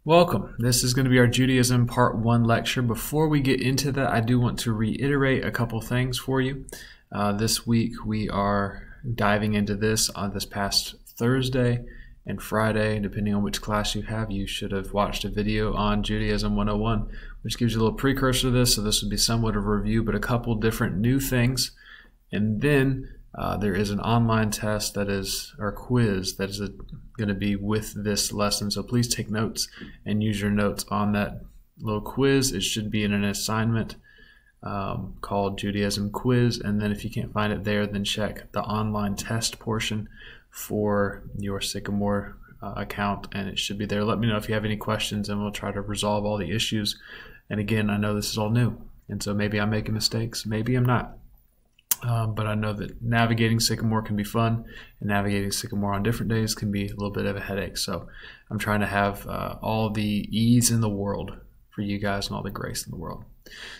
Welcome. This is going to be our Judaism Part 1 lecture. Before we get into that, I do want to reiterate a couple things for you. This week we are diving into this on this past Thursday and Friday. Depending on which class you have, you should have watched a video on Judaism 101, which gives you a little precursor to this. So this would be somewhat of a review, but a couple different new things. And then there is an online test that is, or quiz that is going to be with this lesson. So please take notes and use your notes on that little quiz. It should be in an assignment called Judaism Quiz. And then if you can't find it there, then check the online test portion for your Sycamore account, and it should be there. Let me know if you have any questions, and we'll try to resolve all the issues. And again, I know this is all new, and so maybe I'm making mistakes, maybe I'm not. But I know that navigating Sycamore can be fun, and navigating Sycamore on different days can be a little bit of a headache. So I'm trying to have all the ease in the world for you guys and all the grace in the world.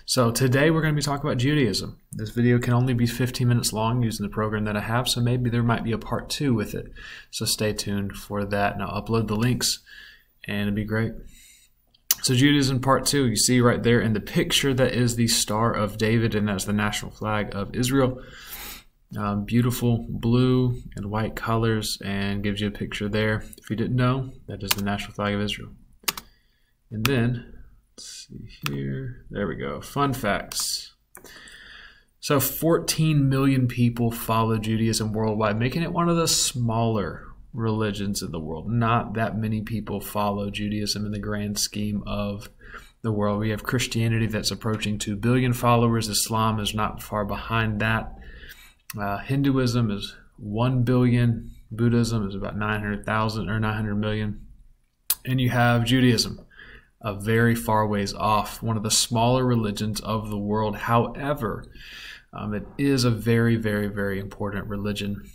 So today we're going to be talking about Judaism. This video can only be 15 minutes long using the program that I have, so maybe there might be a part 2 with it. So stay tuned for that, and I'll upload the links, and it'll be great. So Judaism Part 2, you see right there in the picture that is the Star of David, and that's the national flag of Israel. Beautiful blue and white colors, and gives you a picture there. If you didn't know, that is the national flag of Israel. And then, let's see here, there we go, fun facts. So 14 million people follow Judaism worldwide, making it one of the smaller religions in the world. Not that many people follow Judaism in the grand scheme of the world. We have Christianity that's approaching 2 billion followers. Islam is not far behind that. Hinduism is 1 billion. Buddhism is about 900,000 or 900 million. And you have Judaism, a very far ways off, one of the smaller religions of the world. However, it is a very, very, very important religion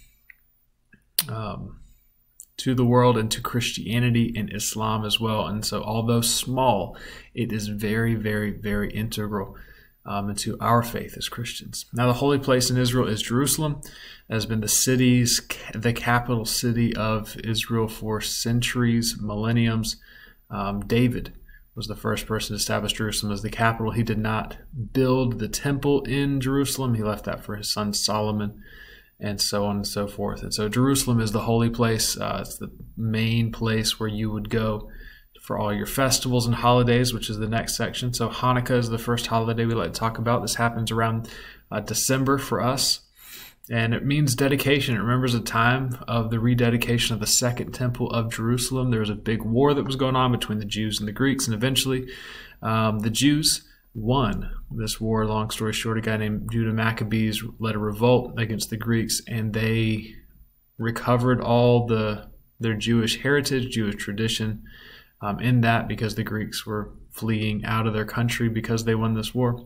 to the world, and to Christianity and Islam as well. And so although small, it is very, very, very integral into our faith as Christians. Now the holy place in Israel is Jerusalem. It has been the capital city of Israel for centuries, millenniums. David was the first person to establish Jerusalem as the capital. He did not build the temple in Jerusalem. He left that for his son Solomon, and so on and so forth. And so Jerusalem is the holy place. It's the main place where you would go for all your festivals and holidays, which is the next section. So Hanukkah is the first holiday we like to talk about. This happens around December for us, and it means dedication. It remembers the time of the rededication of the Second Temple of Jerusalem. There was a big war that was going on between the Jews and the Greeks, and eventually the Jews won this war. Long story short, a guy named Judah Maccabees led a revolt against the Greeks, and they recovered all their Jewish heritage, Jewish tradition in that, because the Greeks were fleeing out of their country because they won this war.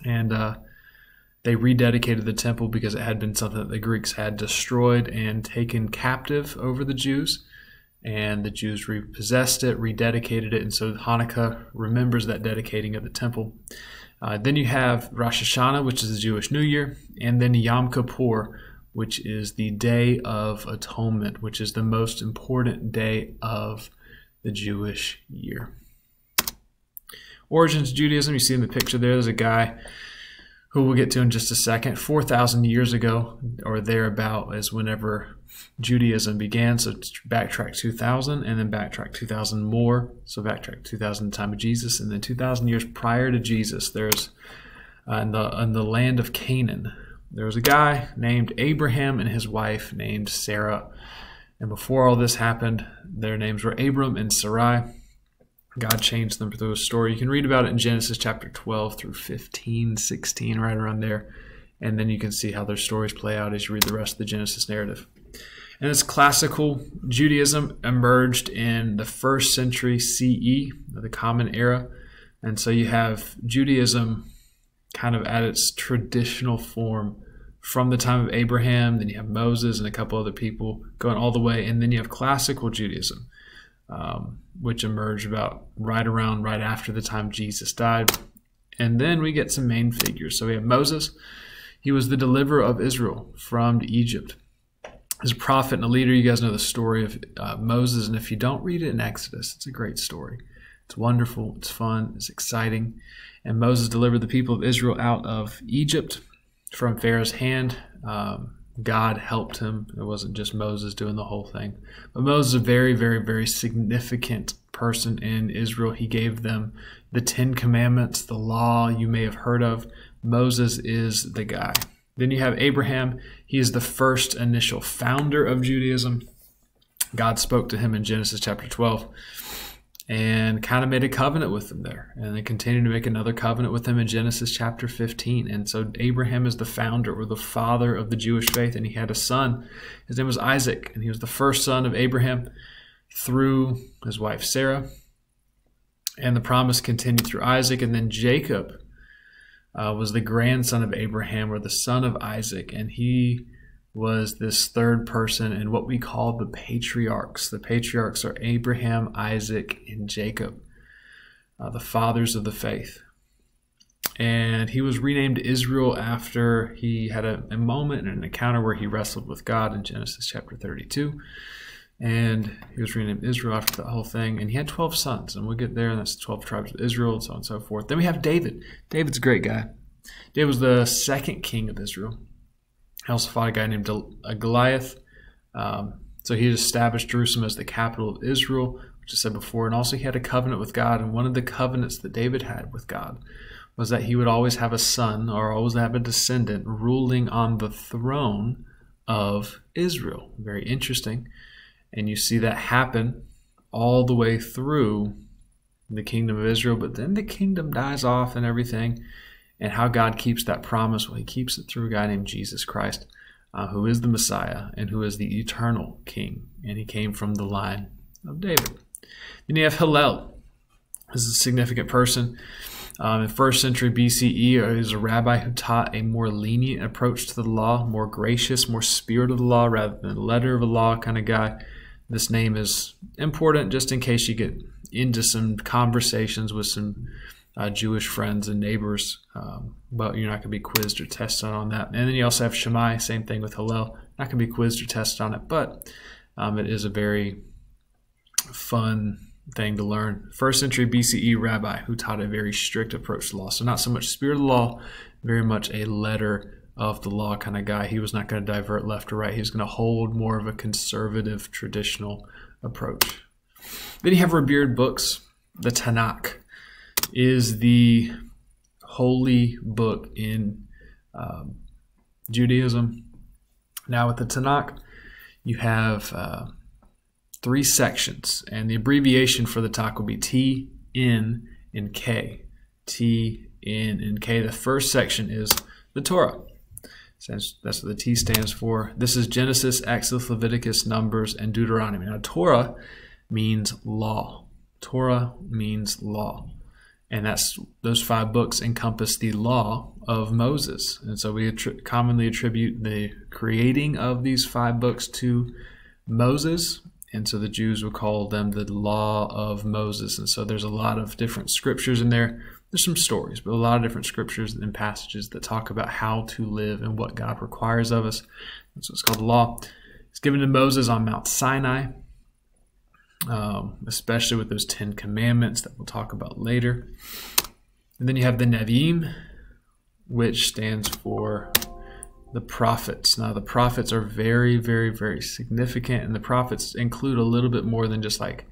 And they rededicated the temple because it had been something that the Greeks had destroyed and taken captive over the Jews. And the Jews repossessed it, rededicated it, and so Hanukkah remembers that dedicating of the temple. Then you have Rosh Hashanah, which is the Jewish New Year, and then Yom Kippur, which is the Day of Atonement, which is the most important day of the Jewish year. Origins of Judaism, you see in the picture there's a guy who we'll get to in just a second. 4,000 years ago or thereabout is whenever Judaism began. So backtrack 2,000 and then backtrack 2,000 more. So backtrack 2,000 the time of Jesus, and then 2,000 years prior to Jesus, there's in the land of Canaan, there was a guy named Abraham and his wife named Sarah. And before all this happened, their names were Abram and Sarai. God changed them through a story. You can read about it in Genesis chapter 12 through 15, 16, right around there. And then you can see how their stories play out as you read the rest of the Genesis narrative. And this classical Judaism emerged in the 1st century CE, the Common Era. And so you have Judaism kind of at its traditional form from the time of Abraham. Then you have Moses and a couple other people going all the way. And then you have classical Judaism, which emerged about right after the time Jesus died. And then we get some main figures. So we have Moses. He was the deliverer of Israel from Egypt. As a prophet and a leader, you guys know the story of Moses, and if you don't, read it in Exodus. It's a great story. It's wonderful, it's fun, it's exciting. And Moses delivered the people of Israel out of Egypt from Pharaoh's hand. God helped him. It wasn't just Moses doing the whole thing. But Moses is a very, very, very significant person in Israel. He gave them the 10 Commandments, the law you may have heard of. Moses is the guy. Then you have Abraham. He is the first initial founder of Judaism. God spoke to him in Genesis chapter 12 and kind of made a covenant with him there. And they continued to make another covenant with him in Genesis chapter 15. And so Abraham is the founder or the father of the Jewish faith. And he had a son. His name was Isaac. And he was the first son of Abraham through his wife Sarah. And the promise continued through Isaac. And then Jacob was the grandson of Abraham, or the son of Isaac. And he was this third person in what we call the patriarchs. The patriarchs are Abraham, Isaac, and Jacob, the fathers of the faith. And he was renamed Israel after he had a moment and an encounter where he wrestled with God in Genesis chapter 32. And he was renamed Israel after that whole thing. And he had 12 sons, and we'll get there, and that's the 12 tribes of Israel, and so on and so forth. Then we have David. David's a great guy. David was the second king of Israel. He also fought a guy named Goliath. So he had established Jerusalem as the capital of Israel, which I said before. And also he had a covenant with God. And one of the covenants that David had with God was that he would always have a son, or always have a descendant, ruling on the throne of Israel. Very interesting. And you see that happen all the way through the kingdom of Israel. But then the kingdom dies off and everything. And how God keeps that promise? Well, he keeps it through a guy named Jesus Christ, who is the Messiah and who is the eternal king. And he came from the line of David. Then you have Hillel. This is a significant person. In 1st century BCE, he was a rabbi who taught a more lenient approach to the law, more gracious, more spirit of the law rather than letter of the law kind of guy. This name is important just in case you get into some conversations with some Jewish friends and neighbors, but you're not going to be quizzed or tested on that. And then you also have Shammai, same thing with Hillel, not going to be quizzed or tested on it, but it is a very fun thing to learn. 1st century BCE rabbi who taught a very strict approach to law. So not so much spirit of the law, very much a letter of the law kind of guy. He was not going to divert left or right. He was going to hold more of a conservative, traditional approach. Then you have revered books. The Tanakh is the holy book in Judaism. Now with the Tanakh, you have 3 sections, and the abbreviation for the Tanakh will be T, N, and K. T, N, and K. The first section is the Torah. That's what the T stands for. This is Genesis, Exodus, Leviticus, Numbers, and Deuteronomy. Now Torah means law. Torah means law. And those 5 books encompass the law of Moses. And so we commonly attribute the creating of these 5 books to Moses. And so the Jews would call them the law of Moses. And so there's a lot of different scriptures in there. There's some stories, but a lot of different scriptures and passages that talk about how to live and what God requires of us. That's what's called the law. It's given to Moses on Mount Sinai, especially with those 10 commandments that we'll talk about later. And then you have the Nevi'im, which stands for the prophets. Now the prophets are very, very, very significant, and the prophets include a little bit more than just like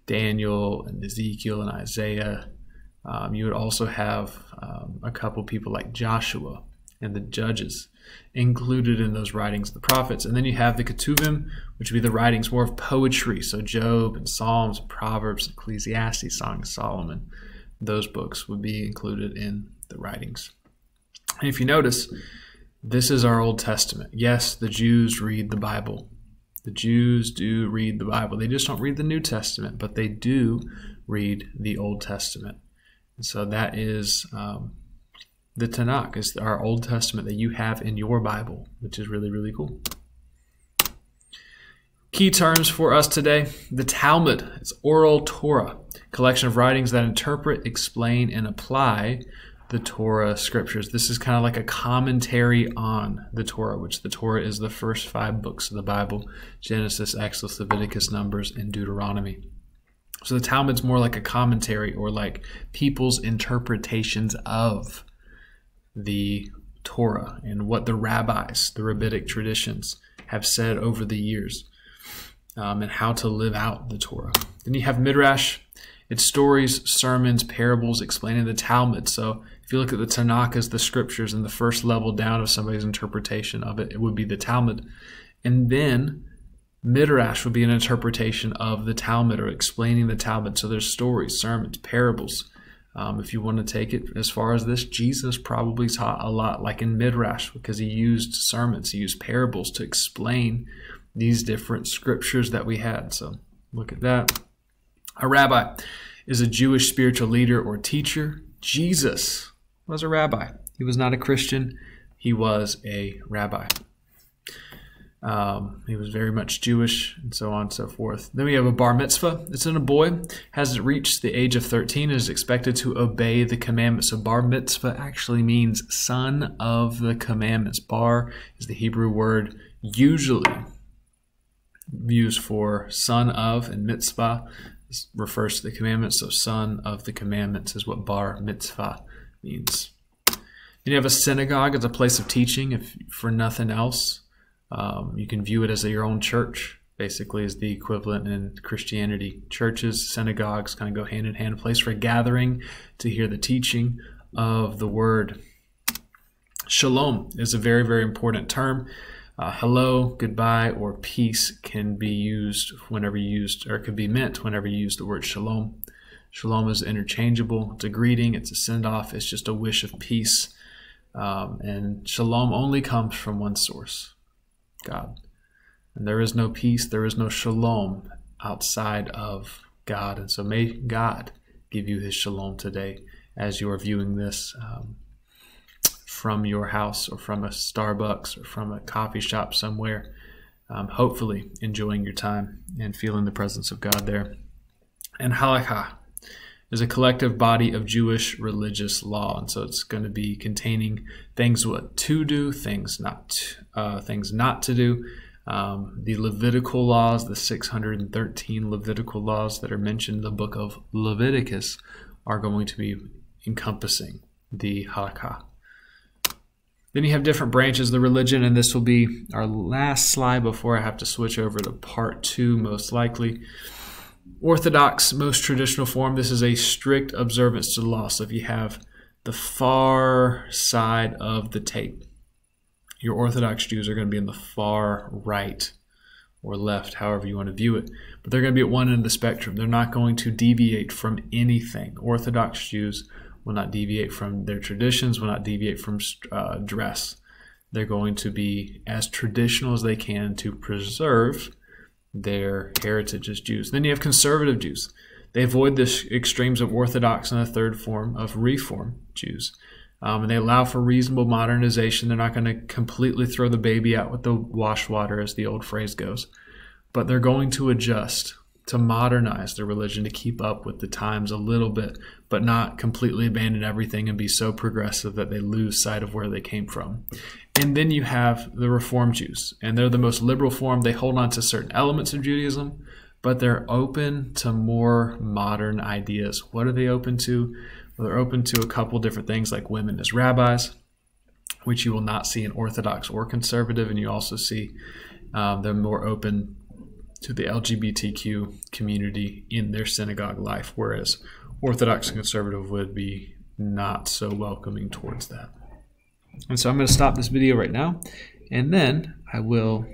Daniel and Ezekiel and Isaiah. You would also have a couple people like Joshua and the judges included in those writings of the prophets. And then you have the Ketuvim, which would be the writings more of poetry. So Job and Psalms, Proverbs, Ecclesiastes, Song of Solomon. Those books would be included in the writings. And if you notice, this is our Old Testament. Yes, the Jews read the Bible. The Jews do read the Bible. They just don't read the New Testament, but they do read the Old Testament. And so that is the Tanakh, is our Old Testament that you have in your Bible, which is really, really cool. Key terms for us today. The Talmud, it's oral Torah, collection of writings that interpret, explain, and apply the Torah scriptures. This is kind of like a commentary on the Torah, which the Torah is the first 5 books of the Bible: Genesis, Exodus, Leviticus, Numbers, and Deuteronomy. So the Talmud's more like a commentary, or like people's interpretations of the Torah and what the rabbis, the rabbinic traditions, have said over the years, and how to live out the Torah. Then you have Midrash. It's stories, sermons, parables explaining the Talmud. So if you look at the Tanakh as the scriptures, and the first level down of somebody's interpretation of it, it would be the Talmud. And then Midrash would be an interpretation of the Talmud, or explaining the Talmud. So there's stories, sermons, parables. If you want to take it as far as this, Jesus probably taught a lot like in Midrash, because he used sermons, he used parables to explain these different scriptures that we had. So look at that. A rabbi is a Jewish spiritual leader or teacher. Jesus was a rabbi. He was not a Christian. He was a rabbi. He was very much Jewish, and so on and so forth. Then we have a bar mitzvah. It's in a boy, has reached the age of 13, and is expected to obey the commandments. So bar mitzvah actually means son of the commandments. Bar is the Hebrew word usually used for son of, and mitzvah refers to the commandments. So son of the commandments is what bar mitzvah means. Then you have a synagogue. It's a place of teaching, if for nothing else. You can view it as your own church, basically, is the equivalent in Christianity. Churches, synagogues kind of go hand in hand, a place for gathering to hear the teaching of the word. Shalom is a very, very important term. Hello, goodbye, or peace can be used whenever used, or could be meant whenever you use the word shalom. Shalom is interchangeable. It's a greeting. It's a send-off. It's just a wish of peace. And shalom only comes from one source: God. And there is no peace, there is no shalom outside of God. And so may God give you his shalom today as you are viewing this from your house, or from a Starbucks, or from a coffee shop somewhere, hopefully enjoying your time and feeling the presence of God there. And halakha is a collective body of Jewish religious law, and so it's going to be containing things what to do, things not to do. The Levitical laws, the 613 Levitical laws that are mentioned in the book of Leviticus, are going to be encompassing the halakha. Then you have different branches of the religion, and this will be our last slide before I have to switch over to part 2, most likely. Orthodox, most traditional form. This is a strict observance to the law. So if you have the far side of the tape, your Orthodox Jews are going to be in the far right or left, however you want to view it. But they're going to be at one end of the spectrum. They're not going to deviate from anything. Orthodox Jews will not deviate from their traditions, will not deviate from dress. They're going to be as traditional as they can to preserve their heritage as Jews. Then you have conservative Jews. They avoid the extremes of Orthodox and the third form of Reform Jews. And they allow for reasonable modernization. They're not going to completely throw the baby out with the wash water, as the old phrase goes. But they're going to adjust to modernize their religion to keep up with the times a little bit, but not completely abandon everything and be so progressive that they lose sight of where they came from. And then you have the Reform Jews, and they're the most liberal form. They hold on to certain elements of Judaism, but they're open to more modern ideas. What are they open to? Well, they're open to a couple different things, like women as rabbis, which you will not see in Orthodox or conservative, and you also see they're more open to the LGBTQ community in their synagogue life, whereas Orthodox and conservative would be not so welcoming towards that. And so I'm going to stop this video right now, and then I will